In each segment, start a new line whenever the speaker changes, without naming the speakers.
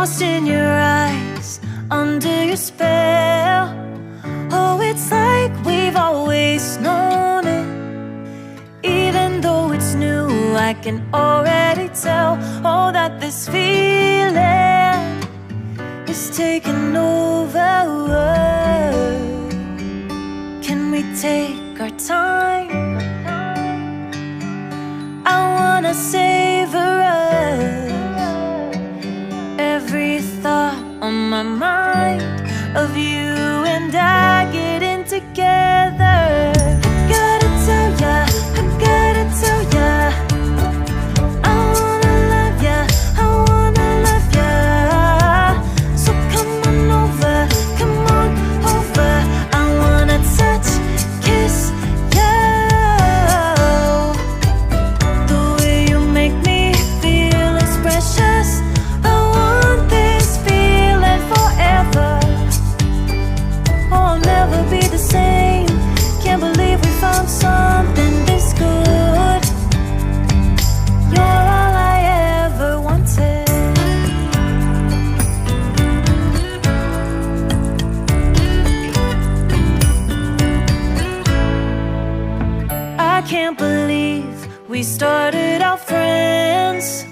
lost in your eyes, under your spell. Oh, it's like we've always known it. Even though it's new, I can already tell. Oh, that this feeling is taking over. Can we take our time? I wanna savor us. Every thought on my mind of you and I getting together. I gotta tell ya, I gotta tell ya, I wanna love ya, I wanna love ya. So come on over, come on over. I wanna touch, kiss ya. The way you make me feel is precious. I want this feeling forever. Oh, I'll never be the same. Can't believe we found something this good. You're all I ever wanted. I can't believe we started out friends.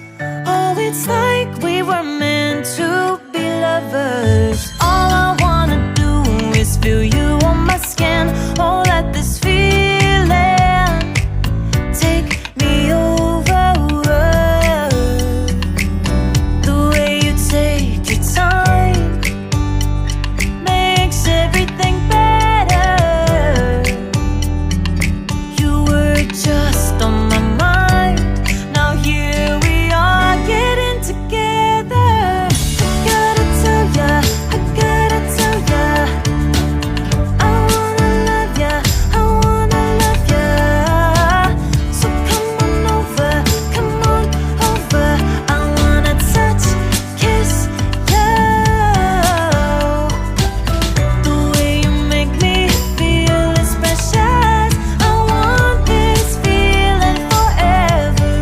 Oh, it's like we were meant to be lovers. All I wanna do is feel you on my skin. Oh, let this feeling take me over. The way you take your time makes everything better. You were just on my mind. Now here we are getting together. I gotta tell ya, I gotta tell ya, I wanna love ya, I wanna love ya. So come on over, come on over. I wanna touch, kiss ya. The way you make me feel is precious. I want this feeling forever.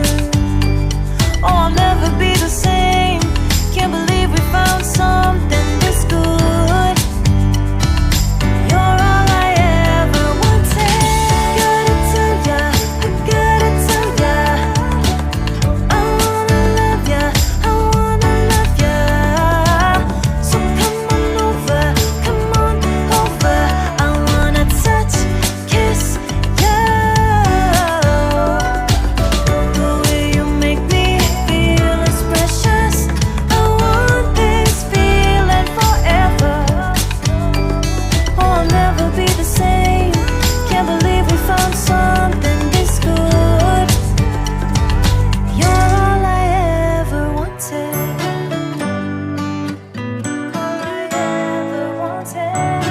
Oh, I'll never be the same. Can't believe we found something this good. You're all I ever wanted. Gotta tell ya, I gotta tell ya, I wanna love ya, I wanna love ya. So come on over, come on over. I wanna touch, kiss ya. The way you make me feel is precious. I want this feeling forever. Oh, I'll never be the same. Can't believe we found something this good. You're all I ever wanted. All I ever wanted.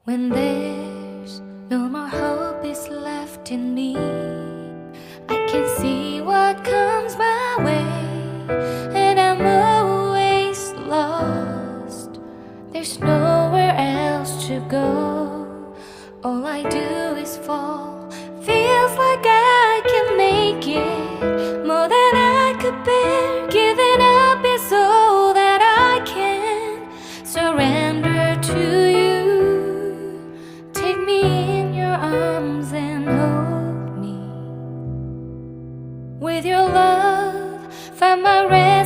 When there's no more hope is left in me, I can see what comes my way, and I'm always lost. There's nowhere else to go. All I do is fall. Feels like I can make it more than I could bear. Giving up is all that I can surrender to you. Take me in your arms and hold me. With your love, find my rest.